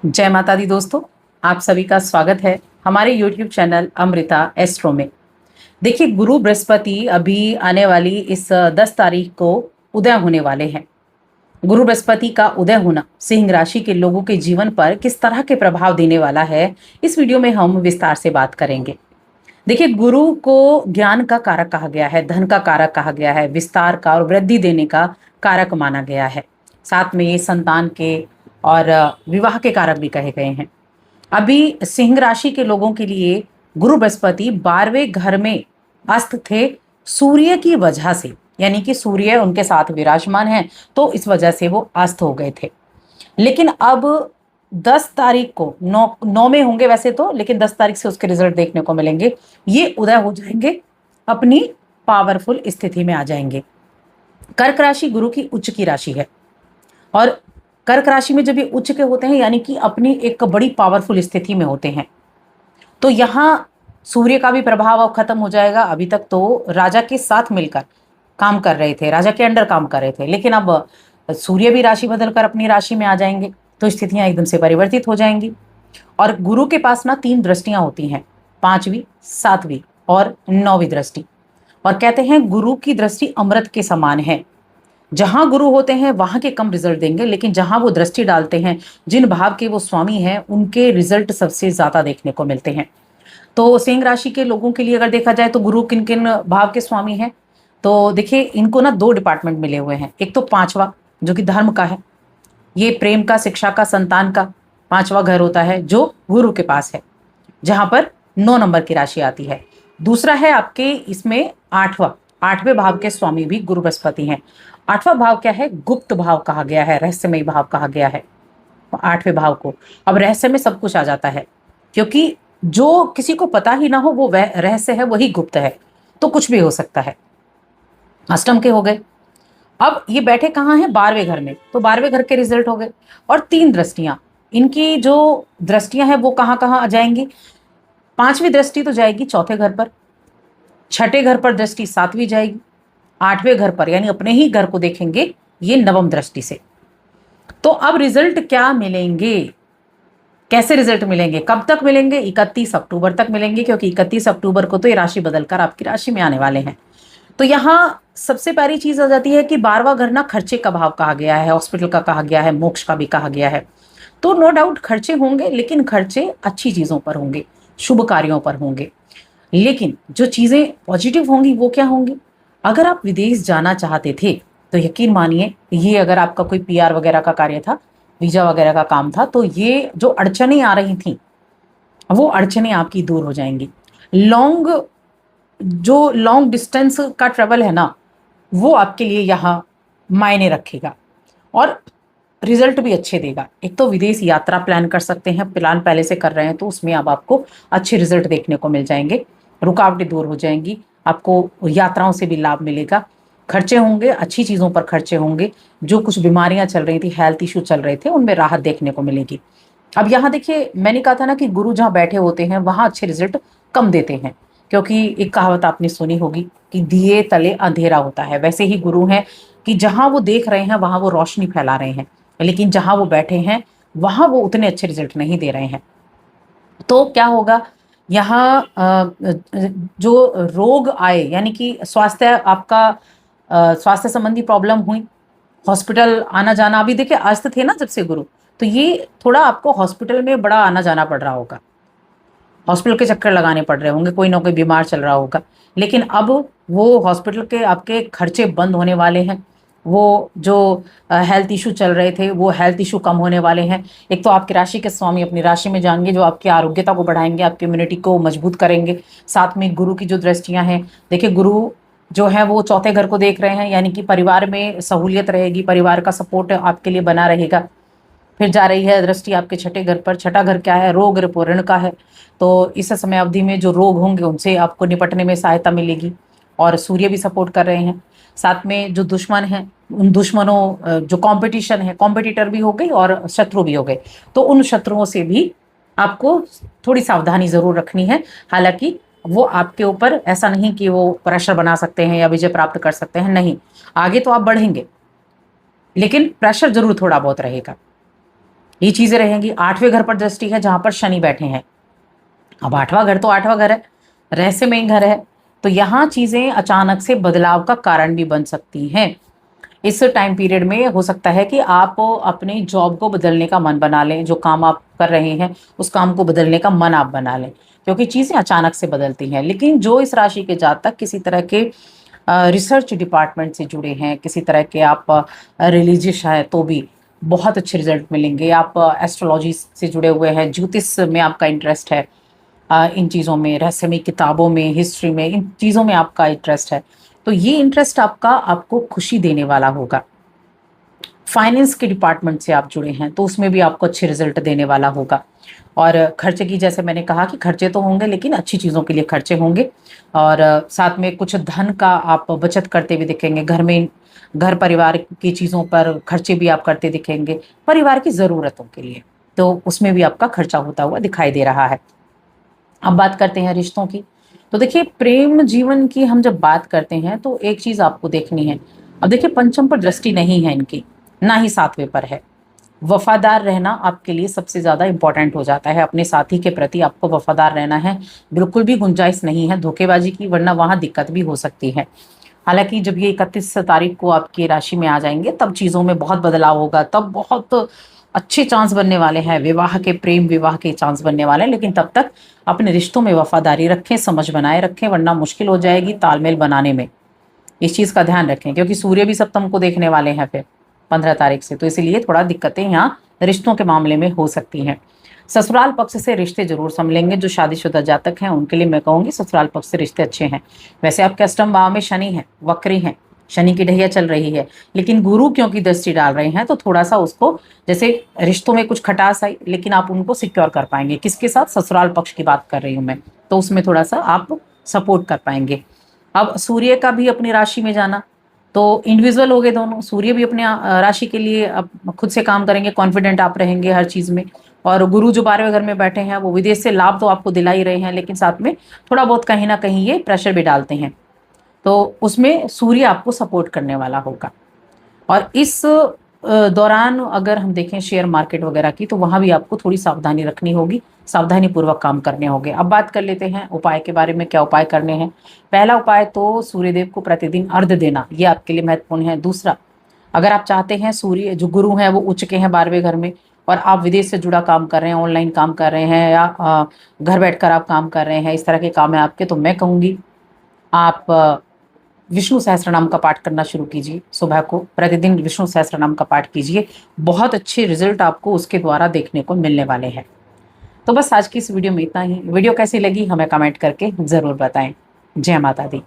जय माता दी दोस्तों, आप सभी का स्वागत है हमारे YouTube चैनल अमृता एस्ट्रो में। देखिए, गुरु बृहस्पति अभी आने वाली इस 10 तारीख को उदय होने वाले हैं। गुरु बृहस्पति का उदय होना सिंह राशि के लोगों के जीवन पर किस तरह के प्रभाव देने वाला है, इस वीडियो में हम विस्तार से बात करेंगे। देखिए, गुरु को ज्ञान का कारक कहा गया है, धन का कारक कहा गया है, विस्तार का और वृद्धि देने का कारक माना गया है। साथ में ये संतान के और विवाह के कारक भी कहे गए हैं। अभी सिंह राशि के लोगों के लिए गुरु बृहस्पति 12वें घर में अस्त थे सूर्य की वजह से, यानी कि सूर्य उनके साथ विराजमान है, तो इस वजह से वो अस्त हो गए थे। लेकिन अब 10 तारीख को 9 में होंगे वैसे तो, लेकिन 10 तारीख से उसके रिजल्ट देखने को मिलेंगे। ये उदय हो जाएंगे, अपनी पावरफुल स्थिति में आ जाएंगे। कर्क राशि गुरु की उच्च की राशि है, और कर्क राशि में जब ये उच्च के होते हैं यानी कि अपनी एक बड़ी पावरफुल स्थिति में होते हैं, तो यहाँ सूर्य का भी प्रभाव अब खत्म हो जाएगा। अभी तक तो राजा के साथ मिलकर काम कर रहे थे, राजा के अंडर काम कर रहे थे, लेकिन अब सूर्य भी राशि बदलकर अपनी राशि में आ जाएंगे, तो स्थितियां एकदम से परिवर्तित हो जाएंगी। और गुरु के पास ना 3 दृष्टियां होती हैं, 5वीं, 7वीं और 9वीं दृष्टि। और कहते हैं गुरु की दृष्टि अमृत के समान है। जहां गुरु होते हैं वहां के कम रिजल्ट देंगे, लेकिन जहां वो दृष्टि डालते हैं, जिन भाव के वो स्वामी हैं, उनके रिजल्ट सबसे ज्यादा देखने को मिलते हैं। तो सिंह राशि के लोगों के लिए अगर देखा जाए तो गुरु किन किन भाव के स्वामी हैं, तो देखिए इनको ना 2 डिपार्टमेंट मिले हुए हैं। एक तो 5वां जो कि धर्म का है, ये प्रेम का, शिक्षा का, संतान का 5वां घर होता है जो गुरु के पास है, जहां पर 9 नंबर की राशि आती है। दूसरा है आपके इसमें 8वें भाव के स्वामी भी गुरु बृहस्पति हैं। 8वां भाव क्या है? गुप्त भाव कहा गया है, रहस्यमय भाव कहा गया है 8वें भाव को। अब रहस्य में सब कुछ आ जाता है, क्योंकि जो किसी को पता ही ना हो वो वह रहस्य है, वही गुप्त है, तो कुछ भी हो सकता है। अष्टम के हो गए। अब ये बैठे कहाँ हैं? 12वें घर में, तो 12वें घर के रिजल्ट हो गए। और 3 दृष्टियां, इनकी जो दृष्टियां हैं वो कहाँ कहाँ आ जाएंगी? 5वीं दृष्टि तो जाएगी 4थे घर पर, 6ठे घर पर दृष्टि 7वीं जाएगी, 8वें घर पर यानी अपने ही घर को देखेंगे ये 9वीं दृष्टि से। तो अब रिजल्ट क्या मिलेंगे, कैसे रिजल्ट मिलेंगे, कब तक मिलेंगे? 31 अक्टूबर तक मिलेंगे, क्योंकि 31 अक्टूबर को तो ये राशि बदलकर आपकी राशि में आने वाले हैं। तो यहाँ सबसे पहली चीज आ जाती है कि 12वां घर ना खर्चे का भाव कहा गया है, हॉस्पिटल का कहा गया है, मोक्ष का भी कहा गया है। तो नो डाउट खर्चे होंगे, लेकिन खर्चे अच्छी चीजों पर होंगे, शुभ कार्यों पर होंगे। लेकिन जो चीजें पॉजिटिव होंगी वो क्या होंगी? अगर आप विदेश जाना चाहते थे तो यकीन मानिए, ये अगर आपका कोई पीआर वगैरह का कार्य था, वीजा वगैरह का काम था, तो ये जो अड़चनें आ रही थी वो अड़चनें आपकी दूर हो जाएंगी। लॉन्ग डिस्टेंस का ट्रेवल है ना, वो आपके लिए यहाँ मायने रखेगा और रिजल्ट भी अच्छे देगा। एक तो विदेश यात्रा प्लान कर सकते हैं, प्लान पहले से कर रहे हैं तो उसमें अब आपको अच्छे रिजल्ट देखने को मिल जाएंगे, रुकावटें दूर हो जाएंगी, आपको यात्राओं से भी लाभ मिलेगा। खर्चे होंगे, अच्छी चीज़ों पर खर्चे होंगे, जो कुछ बीमारियां चल रही थी, हेल्थ इशू चल रहे थे, उनमें राहत देखने को मिलेगी। अब यहाँ देखिए, मैंने कहा था ना कि गुरु जहाँ बैठे होते हैं वहाँ अच्छे रिजल्ट कम देते हैं, क्योंकि एक कहावत आपने सुनी होगी कि दिए तले अंधेरा होता है। वैसे ही गुरु हैं कि जहां वो देख रहे हैं वहां वो रोशनी फैला रहे हैं, लेकिन जहां वो बैठे हैं वहां वो उतने अच्छे रिजल्ट नहीं दे रहे हैं। तो क्या होगा यहाँ? जो रोग आए, यानी कि स्वास्थ्य आपका, स्वास्थ्य संबंधी प्रॉब्लम हुई, हॉस्पिटल आना जाना, अभी देखिए अस्त थे ना जब से गुरु, तो ये थोड़ा आपको हॉस्पिटल में बड़ा आना जाना पड़ रहा होगा, हॉस्पिटल के चक्कर लगाने पड़ रहे होंगे, कोई ना कोई बीमार चल रहा होगा। लेकिन अब वो हॉस्पिटल के आपके खर्चे बंद होने वाले हैं, वो जो हेल्थ इशू चल रहे थे वो हेल्थ इशू कम होने वाले हैं। एक तो आपकी राशि के स्वामी अपनी राशि में जाएंगे, जो आपकी आरोग्यता को बढ़ाएंगे, आपकी इम्यूनिटी को मजबूत करेंगे। साथ में गुरु की जो दृष्टियां हैं, देखिए गुरु जो है वो 4थे घर को देख रहे हैं, यानी कि परिवार में सहूलियत रहेगी, परिवार का सपोर्ट आपके लिए बना रहेगा। फिर जा रही है दृष्टि आपके 6ठे घर पर। 6ठा घर क्या है? रोग ऋण का है। तो इस समय अवधि में जो रोग होंगे उनसे आपको निपटने में सहायता मिलेगी, और सूर्य भी सपोर्ट कर रहे हैं। साथ में जो दुश्मन हैं, उन दुश्मनों, जो कंपटीशन है, कॉम्पिटिटर भी हो गई और शत्रु भी हो गए, तो उन शत्रुओं से भी आपको थोड़ी सावधानी जरूर रखनी है। हालांकि वो आपके ऊपर ऐसा नहीं कि वो प्रेशर बना सकते हैं या विजय प्राप्त कर सकते हैं, नहीं, आगे तो आप बढ़ेंगे, लेकिन प्रेशर जरूर थोड़ा बहुत रहेगा। ये चीजें रहेंगी। 8वें घर पर दृष्टि है जहां पर शनि बैठे हैं। अब 8वां घर तो 8वां घर है, रहस्यमय घर है, तो यहाँ चीजें अचानक से बदलाव का कारण भी बन सकती हैं। इस टाइम पीरियड में हो सकता है कि आप अपनी जॉब को बदलने का मन बना लें, जो काम आप कर रहे हैं उस काम को बदलने का मन आप बना लें, क्योंकि चीजें अचानक से बदलती हैं। लेकिन जो इस राशि के जातक किसी तरह के रिसर्च डिपार्टमेंट से जुड़े हैं, किसी तरह के आप रिलीजियस है, तो भी बहुत अच्छे रिजल्ट मिलेंगे। आप एस्ट्रोलॉजी से जुड़े हुए हैं, ज्योतिष में आपका इंटरेस्ट है, इन चीज़ों में, रहस्यमय किताबों में, हिस्ट्री में, इन चीज़ों में आपका इंटरेस्ट है, तो ये इंटरेस्ट आपका आपको खुशी देने वाला होगा। फाइनेंस के डिपार्टमेंट से आप जुड़े हैं तो उसमें भी आपको अच्छे रिजल्ट देने वाला होगा। और खर्चे की, जैसे मैंने कहा कि खर्चे तो होंगे लेकिन अच्छी चीज़ों के लिए खर्चे होंगे। और साथ में कुछ धन का आप बचत करते हुए दिखेंगे। घर में, घर परिवार की चीज़ों पर खर्चे भी आप करते दिखेंगे, परिवार की ज़रूरतों के लिए, तो उसमें भी आपका खर्चा होता हुआ दिखाई दे रहा है। अब बात करते हैं रिश्तों की। तो देखिए, प्रेम जीवन की हम जब बात करते हैं तो एक चीज आपको देखनी है। अब देखिए, पंचम पर दृष्टि नहीं है इनकी, ना ही 7वें पर है। वफादार रहना आपके लिए सबसे ज्यादा इंपॉर्टेंट हो जाता है। अपने साथी के प्रति आपको वफादार रहना है, बिल्कुल भी गुंजाइश नहीं है धोखेबाजी की, वरना वहां दिक्कत भी हो सकती है। हालांकि जब ये 31 तारीख को आपकी राशि में आ जाएंगे तब चीजों में बहुत बदलाव होगा, तब बहुत अच्छे चांस बनने वाले हैं, विवाह के, प्रेम विवाह के चांस बनने वाले हैं। लेकिन तब तक अपने रिश्तों में वफादारी रखें, समझ बनाए रखें, वरना मुश्किल हो जाएगी तालमेल बनाने में। इस चीज का ध्यान रखें, क्योंकि सूर्य भी सप्तम को देखने वाले हैं फिर 15 तारीख से, तो इसीलिए थोड़ा दिक्कतें यहाँ रिश्तों के मामले में हो सकती हैं। ससुराल पक्ष से रिश्ते जरूर संभलेंगे। जो शादीशुदा जातक हैं उनके लिए मैं कहूंगी ससुराल पक्ष से रिश्ते अच्छे हैं। वैसे आपके अष्टम भाव में शनि है, वक्री हैं, शनि की ढैया चल रही है, लेकिन गुरु क्योंकि दृष्टि डाल रहे हैं तो थोड़ा सा उसको, जैसे रिश्तों में कुछ खटास आई लेकिन आप उनको सिक्योर कर पाएंगे। किसके साथ? ससुराल पक्ष की बात कर रही हूँ मैं, तो उसमें थोड़ा सा आप सपोर्ट कर पाएंगे। अब सूर्य का भी अपनी राशि में जाना, तो इंडिविजुअल हो गए दोनों। सूर्य भी अपने राशि के लिए अब खुद से काम करेंगे, कॉन्फिडेंट आप रहेंगे हर चीज में। और गुरु जो 12वें घर में बैठे हैं वो विदेश से लाभ तो आपको दिला ही रहे हैं, लेकिन साथ में थोड़ा बहुत कहीं ना कहीं ये प्रेशर भी डालते हैं, तो उसमें सूर्य आपको सपोर्ट करने वाला होगा। और इस दौरान अगर हम देखें शेयर मार्केट वगैरह की, तो वहां भी आपको थोड़ी सावधानी रखनी होगी, सावधानी पूर्वक काम करने होंगे। अब बात कर लेते हैं उपाय के बारे में, क्या उपाय करने हैं। पहला उपाय तो सूर्यदेव को प्रतिदिन अर्घ्य देना, ये आपके लिए महत्वपूर्ण है। दूसरा, अगर आप चाहते हैं, सूर्य जो गुरु हैं वो उच्च के हैं 12वें घर में, और आप विदेश से जुड़ा काम कर रहे हैं, ऑनलाइन काम कर रहे हैं, या घर बैठकर आप काम कर रहे हैं, इस तरह के काम है आपके, तो मैं कहूँगी आप विष्णु सहस्त्रनाम का पाठ करना शुरू कीजिए। सुबह को प्रतिदिन विष्णु सहस्त्रनाम का पाठ कीजिए, बहुत अच्छे रिजल्ट आपको उसके द्वारा देखने को मिलने वाले हैं। तो बस आज की इस वीडियो में इतना ही। वीडियो कैसी लगी हमें कमेंट करके ज़रूर बताएं। जय माता दी।